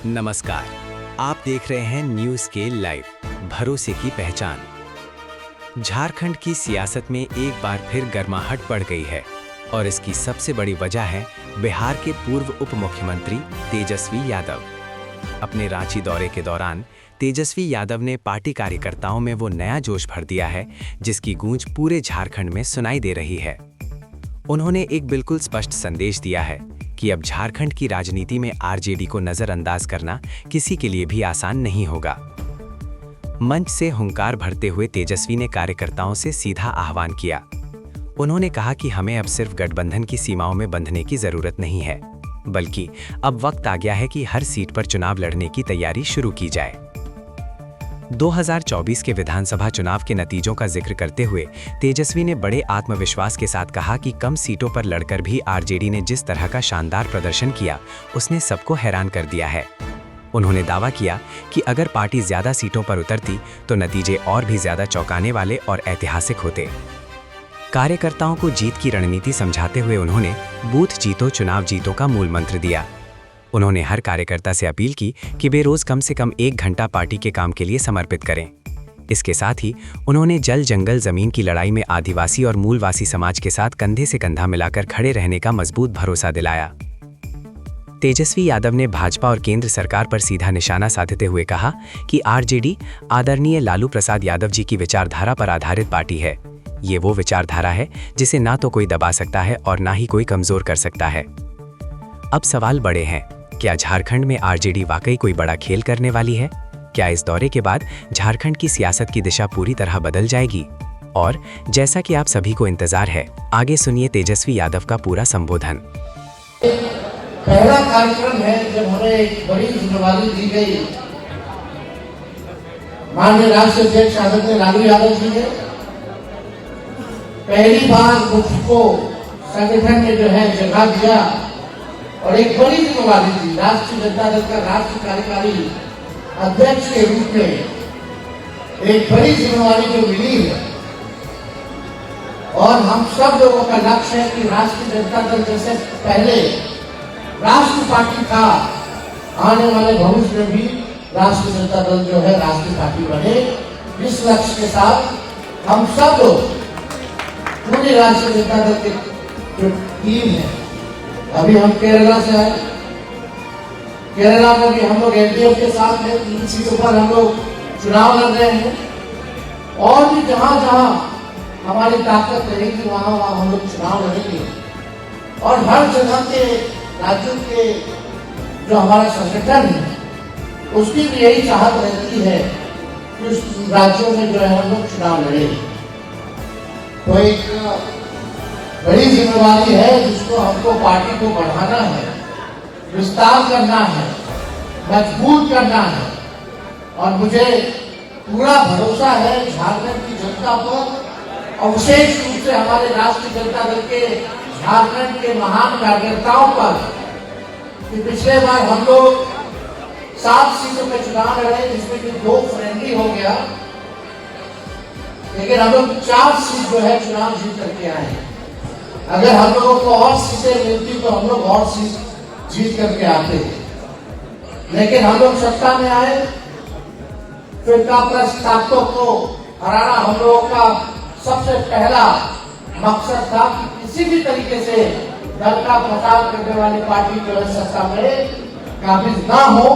नमस्कार, आप देख रहे हैं न्यूज़ के लाइव, भरोसे की पहचान। झारखंड की सियासत में एक बार फिर गर्माहट बढ़ गई है और इसकी सबसे बड़ी वजह है बिहार के पूर्व उप मुख्यमंत्री तेजस्वी यादव। अपने रांची दौरे के दौरान तेजस्वी यादव ने पार्टी कार्यकर्ताओं में वो नया जोश भर दिया है जिसकी गूंज पूरे झारखंड में सुनाई दे रही है। उन्होंने एक बिल्कुल स्पष्ट संदेश दिया है कि अब झारखंड की राजनीति में आरजेडी को नजरअंदाज करना किसी के लिए भी आसान नहीं होगा। मंच से हुंकार भरते हुए तेजस्वी ने कार्यकर्ताओं से सीधा आह्वान किया। उन्होंने कहा कि हमें अब सिर्फ गठबंधन की सीमाओं में बंधने की जरूरत नहीं है, बल्कि अब वक्त आ गया है कि हर सीट पर चुनाव लड़ने की तैयारी शुरू की जाए। 2024 के विधानसभा चुनाव के नतीजों का जिक्र करते हुए तेजस्वी ने बड़े आत्मविश्वास के साथ कहा कि कम सीटों पर लड़कर भी आरजेडी ने जिस तरह का शानदार प्रदर्शन किया, उसने सबको हैरान कर दिया है। उन्होंने दावा किया कि अगर पार्टी ज्यादा सीटों पर उतरती तो नतीजे और भी ज्यादा चौंकाने वाले और ऐतिहासिक होते। कार्यकर्ताओं को जीत की रणनीति समझाते हुए उन्होंने बूथ जीतो चुनाव जीतो का मूल मंत्र दिया। उन्होंने हर कार्यकर्ता से अपील की कि वे रोज कम से कम 1 घंटा पार्टी के काम के लिए समर्पित करें। इसके साथ ही उन्होंने जल जंगल जमीन की लड़ाई में आदिवासी और मूलवासी समाज के साथ कंधे से कंधा मिलाकर खड़े रहने का मजबूत भरोसा दिलाया। तेजस्वी यादव ने भाजपा और केंद्र सरकार पर सीधा निशाना साधते हुए कहा कि आरजेडी आदरणीय लालू प्रसाद यादव जी की विचारधारा पर आधारित पार्टी है। ये वो विचारधारा है जिसे ना तो कोई दबा सकता है और ना ही कोई कमजोर कर सकता है। अब सवाल बड़े हैं, क्या झारखंड में आरजेडी वाकई कोई बड़ा खेल करने वाली है? क्या इस दौरे के बाद झारखंड की सियासत की दिशा पूरी तरह बदल जाएगी? और जैसा कि आप सभी को इंतजार है, आगे सुनिए तेजस्वी यादव का पूरा संबोधन। पहला कार्यक्रम है जब हमें एक बड़ी जिम्मेदारी दी गई माननीय राष्ट्रीय अध्यक्ष आदरणीय लालू यादव जी ने पहली बार मुझको संगठन में जो है जगह दिया और एक बड़ी जिम्मेदारी थी। राष्ट्रीय जनता दल का राष्ट्रीय कार्यकारी अध्यक्ष के रूप में एक बड़ी जिम्मेदारी जो मिली है और हम सब लोगों का लक्ष्य है कि राष्ट्रीय जनता दल जैसे पहले राष्ट्रीय पार्टी था, आने वाले भविष्य में भी राष्ट्रीय जनता दल जो है राष्ट्रीय पार्टी बने। इस लक्ष्य के साथ हम सब लोग पूरी राष्ट्रीय जनता दल की जो टीम है, अभी हम केरला से आए, केरला में भी हम लोग एलडीएफ के साथ हैं, 3 सीटों पर हम लोग चुनाव लड़ रहे हैं और भी जहां जहां हमारी ताकत रहेगी वहां वहां हम लोग चुनाव लड़ेंगे। और हर जगह के राज्यों के जो हमारा संगठन है उसकी भी यही चाहत रहती है कि उस राज्यों में जो है हम लोग चुनाव लड़े। तो एक बड़ी जिम्मेदारी है जिसको हमको पार्टी को बढ़ाना है, विस्तार करना है, मजबूत करना है और मुझे पूरा भरोसा है झारखंड की जनता पर और विशेष रूप से हमारे राष्ट्रीय जनता दल के झारखंड के महान कार्यकर्ताओं पर कि पिछले बार हम लोग 7 सीटों में चुनाव लड़े जिसमें कि 2 फ्रेंडली हो गया, लेकिन हम लोग 4 सीट जो है चुनाव जीत करके आए हैं। अगर हम लोगों को और सीटें मिलती तो हम लोग और सीट जीत करके आते, लेकिन हम लोग सत्ता में आए, फिर ताकतों को हराना हम लोगों का सबसे पहला मकसद था कि किसी भी तरीके से दल का प्रचार करने वाली पार्टी जो है सत्ता में काबिज ना हो,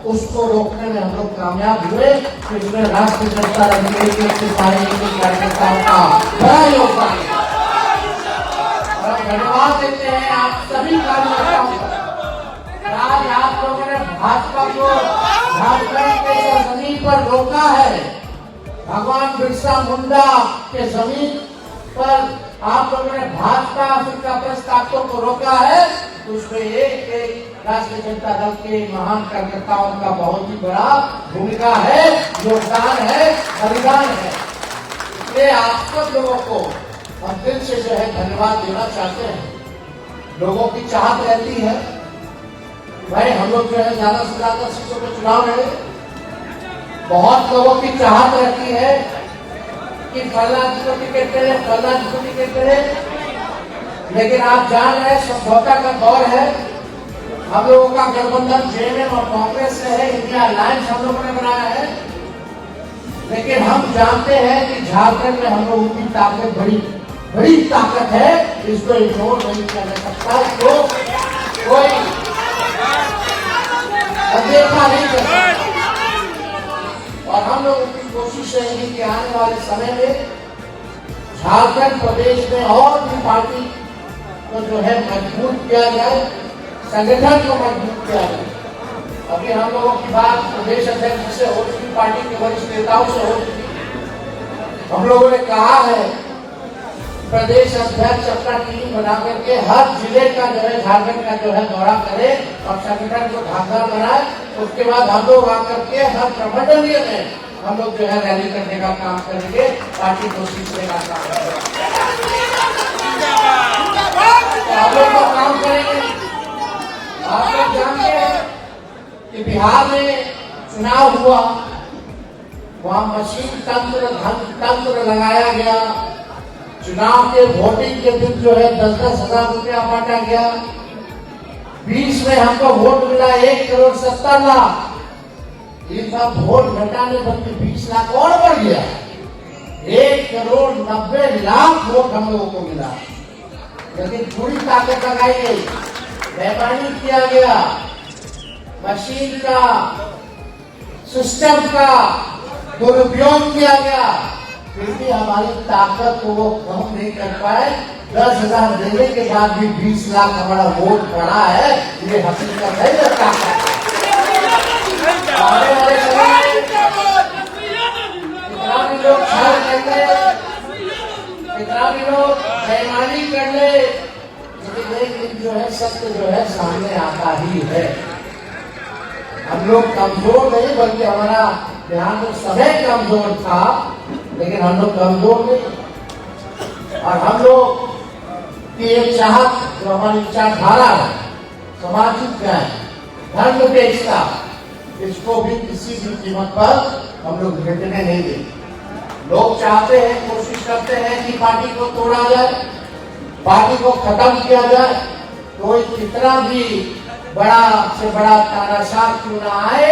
उसको रोकने में हम लोग कामयाब हुए। इसमें राष्ट्रीय जनता दल के सारे कार्यकर्ताओं का बड़ा योगदान है। धन्यवाद देते हैं आप सभी कार्यकर्ताओं को। आज आप लोगों ने भाजपा को झारखंड के जमीन पर रोका है, भगवान बिरसा मुंडा के जमीन पर आप लोगों ने भाजपा अफ्रीका ताकतों को रोका है, तो उसमें एक राष्ट्रीय जनता दल के महान कार्यकर्ताओं का बहुत ही बड़ा भूमिका है, योगदान है, बलिदान है। इसलिए आप सब लोगों को हम दिल से जो है धन्यवाद देना चाहते हैं। लोगों की चाहत रहती है भाई हम लोग जो है ज्यादा से ज्यादा सीटों पर चुनाव लड़े। बहुत लोगों की चाहत रहती है कि फल्ला जी को टिकट करे, फल्ला जी को टिकट करे, लेकिन आप जान रहे हैं समझौता का दौर है। हम लोगों का गठबंधन जेएमएम और कांग्रेस से है, इंडिया अलायंस हम लोगों ने बनाया है। लेकिन हम जानते हैं कि झारखंड में हम लोगों की ताकत बड़ी ताकत है, इसको इग्नोर नहीं किया जा सकता, इसको कोई अनदेखा नहीं कर सकता। और हम लोगों की कोशिश रहेगी कि आने वाले समय में झारखंड प्रदेश में और भी पार्टी को जो है मजबूत किया जाए, संगठन को मजबूत किया जाए। अभी हम लोगों की बात प्रदेश अध्यक्ष से हो चुकी, पार्टी के वरिष्ठ नेताओं से हो चुकी। हम लोगों ने कहा है प्रदेश अध्यक्ष अपना टीम बना करके हर जिले का जो है झारखंड का जो है दौरा करे और संगठन को धारदार बनाए। उसके बाद हम लोग आकर के हर प्रमंडलीय में हम लोग जो है रैली करने का काम करेंगे, पार्टी को सीखने का काम करेंगे, हम लोग का काम करेंगे। आप लोग जानते हैं कि बिहार में चुनाव हुआ, वहां मशीन तंत्र लगाया गया। चुनाव के वोटिंग के दिन जो है 10-10 हजार रुपया बांटा गया। 20 में हमको वोट मिला 1,70,00,000। ये सब वोट घटाने बल्कि 20 लाख और बढ़ गया। 1,90,00,000 वोट हम लोगों को मिला। लेकिन पूरी ताकत लगाई गई, बेईमानी किया गया, मशीन का सिस्टम का दुरुपयोग किया गया, फिर भी हमारी ताकत को वो कम नहीं कर पाए। 10,000 देने के बाद भी 20 लाख हमारा वोट बढ़ा है, ये हकीकत है। ताकत आने वाले समय में कितना भी लोग छल कर ले, कितना भी लोग बेईमानी कर ले, लेकिन एक दिन जो है सत्य जो है सामने आता ही है। हम लोग कमजोर नहीं, बल्कि हमारा ध्यान में समय कमजोर था, लेकिन हम लोग कमजोर नहीं। और हम लोग की एक चाहत जो हमारी विचारधारा है, सामाजिक न्याय, धर्मनिरपेक्षता, इसको भी किसी भी कीमत पर हम लोग घटने नहीं देंगे। लोग चाहते हैं, कोशिश करते हैं कि पार्टी को तोड़ा जाए, पार्टी को खत्म किया जाए। कोई कितना भी बड़ा से बड़ा तानाशाह क्यों ना आए,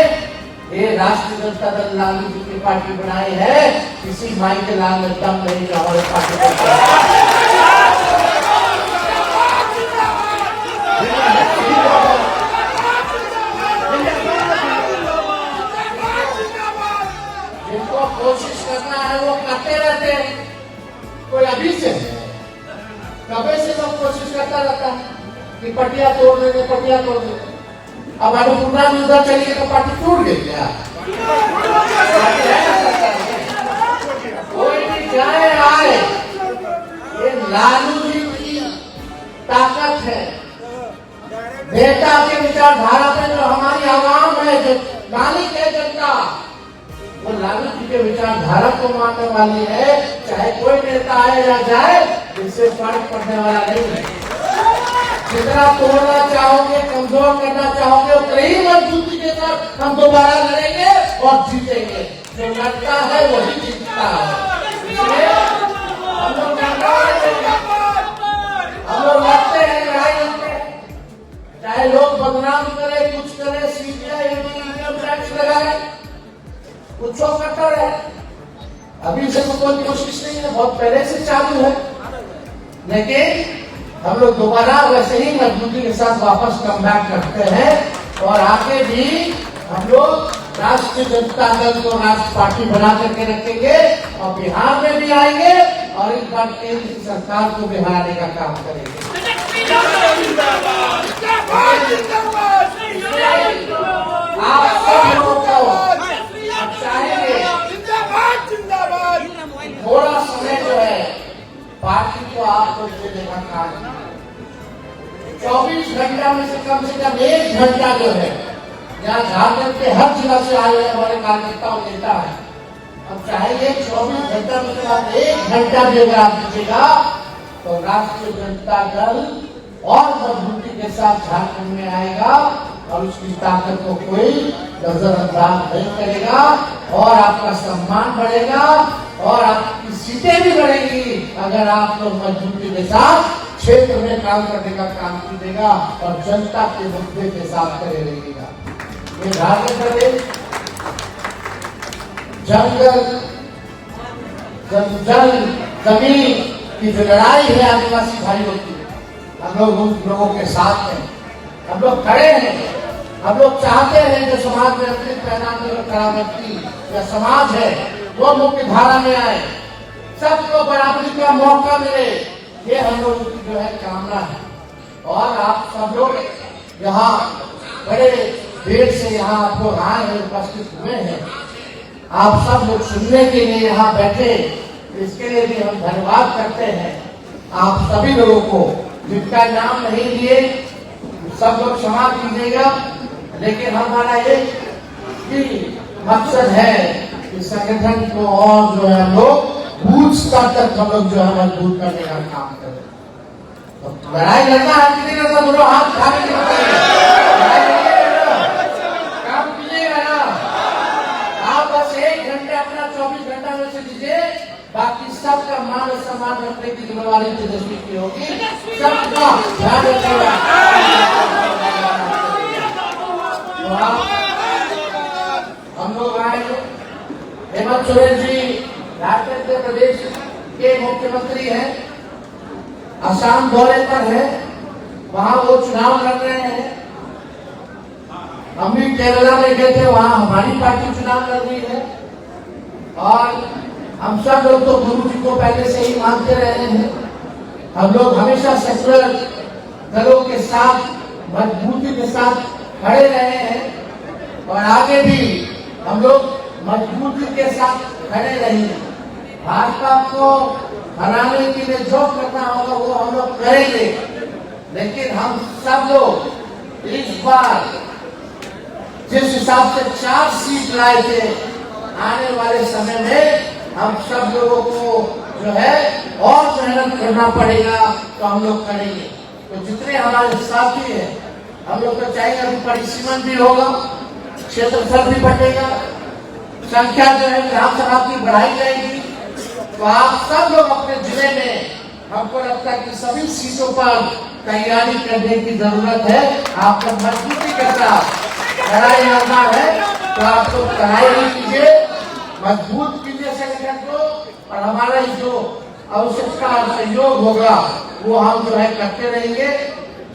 ये राष्ट्रीय जनता दल लालू जी की पार्टी बनाई है, किसी माई के लाल में दम नहीं जो हमारे पार्टी जिनको कोशिश करना है वो करते रहते हैं। कोई अभी से कभी से लोग कोशिश करता रहता है कि पटिया तोड़ देंगे, पटिया तोड़ देंगे। अब अनुपूर्णा में उधर चलिए तो पार्टी टूट गई क्या? कोई भी जाए आए, ये लालू जी की ताकत है। नेता के विचारधारा पे जो हमारी आवाम है, जो मालिक है जनता, वो लालू जी के विचारधारा को मानने वाली है। चाहे कोई नेता आए या जाए, इससे फर्क पड़ने वाला नहीं है। जितना तोड़ना चाहोगे, कमजोर करना चाहोगे, उतनी ही मजबूती के साथ हम दोबारा लड़ेंगे और जीतेंगे। जो लड़ता है वही जीतता है। हम लोग लड़ते हैं, लड़ाई लड़ते हैं, चाहे लोग बदनाम करे, कुछ करे, सीबीआई इनकम टैक्स लगाए, कुछ करता रहे। अभी से तो कोई कोशिश नहीं है, बहुत पहले से चालू है। लेकिन हम लोग दोबारा वैसे ही मजबूती के साथ वापस कम बैक करते हैं और आगे भी हम लोग राष्ट्रीय जनता दल को राष्ट्र पार्टी बना करके रखेंगे और बिहार में भी आएंगे और इस बार केंद्र की सरकार को भी हराने का काम करेंगे। आप सब लोगों को चाहेंगे थोड़ा समय जो है पार्टी को आपको देने का काम। 24 घंटा में से कम 1 घंटा जो है, यहाँ झारखंड के हर जिला से आए हुए हमारे कार्यकर्ता और नेता है। हम चाहेंगे 24 घंटा में से आप 1 घंटा भी अगर आप दीजिएगा तो राष्ट्रीय जनता दल और मजबूती के साथ झारखंड में आएगा और उसकी ताकत को कोई नजरअंदाज नहीं करेगा और आपका सम्मान बढ़ेगा और आपकी सीटें भी बढ़ेंगी अगर आप लोग मजबूती के साथ क्षेत्र में काम करने का काम कीजिएगा और जनता के मुद्दे के साथ खड़े रहिएगा। ये झारखंड प्रदेश जंगल जल जमीन की जो लड़ाई है आदिवासी भाइयों की, हम लोग उन लोगों के साथ हैं, हम लोग खड़े हैं। हम लोग चाहते हैं जो समाज में अपने पैदान में खड़ा व्यक्ति या समाज है वो मुख्य धारा में आए, सबको बराबरी का मौका मिले, ये हम लोगों की जो है कामना है। और आप सब लोग यहाँ बड़े देर से यहाँ आपको आए हैं, उपस्थित हुए हैं, आप सब लोग सुनने के लिए यहाँ बैठे, इसके लिए भी हम धन्यवाद करते हैं। आप सभी लोगों को जिनका नाम नहीं लिए सब लोग क्षमा कीजिएगा, लेकिन हमारा एक ही मकसद है कि संगठन को और जो है हम लोग बूथ स्तर तक हम लोग जो है मजबूत करने का काम करें। तो लड़ाई लड़ना है कि नहीं लड़ना, दोनों हाथ उठाने के काम कीजिएगा ना। आप बस 1 घंटे अपना 24 घंटा में से दीजिए, बाकी सबका मान और सम्मान रखने की जिम्मेवारी तेजस्वी की होगी, सबका ध्यान रखिएगा। हम लोग आए हेमंत सोरेन जी झारखंड प्रदेश के मुख्यमंत्री हैं, असम दौरे पर है, वहां वो चुनाव लड़ रहे हैं। हम भी केरला में गए थे, वहां हमारी पार्टी चुनाव लड़ रही है। और हम सब लोग तो गुरु जी को पहले से ही मानते रहे हैं। हम लोग हमेशा सेकुलर दलों के साथ मजबूती के साथ खड़े रहे हैं और आगे भी हम लोग मजबूती के साथ खड़े रहेंगे। भाजपा को हराने के लिए जो करना होगा वो हम लोग करेंगे, लेकिन हम सब लोग इस बार जिस हिसाब से 4 सीट लाए थे, आने वाले समय में हम सब लोगों को जो है और मेहनत करना पड़ेगा, तो हम लोग करेंगे। तो जितने हमारे साथी हैं, हम लोग तो चाहेंगे अभी परिसीमन भी होगा, क्षेत्रफल भी बढ़ेगा, संख्या जो है विधानसभा की बढ़ाई जाएगी। तो आप सब लोग अपने जिले में, हमको लगता है कि सभी सीटों पर तैयारी करने की जरूरत है। आप लोग मजबूती के साथ लड़ाई लड़ना है तो आप लोग लड़ाई नहीं कीजिए, मजबूत कीजिए संगठन को, और हमारा जो आवश्यकता और सहयोग होगा वो हम जो है करते रहेंगे।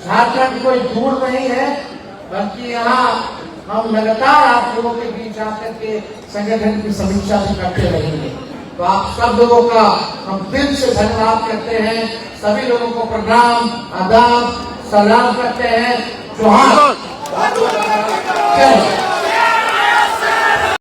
झारखंड कोई दूर नहीं है, बल्कि यहाँ हम लगातार आप लोगों के बीच आकर के संगठन की समीक्षा भी करते रहेंगे। तो आप सब लोगों का हम दिल से धन्यवाद करते हैं, सभी लोगों को प्रणाम आदाब सलाम करते हैं। जोहार।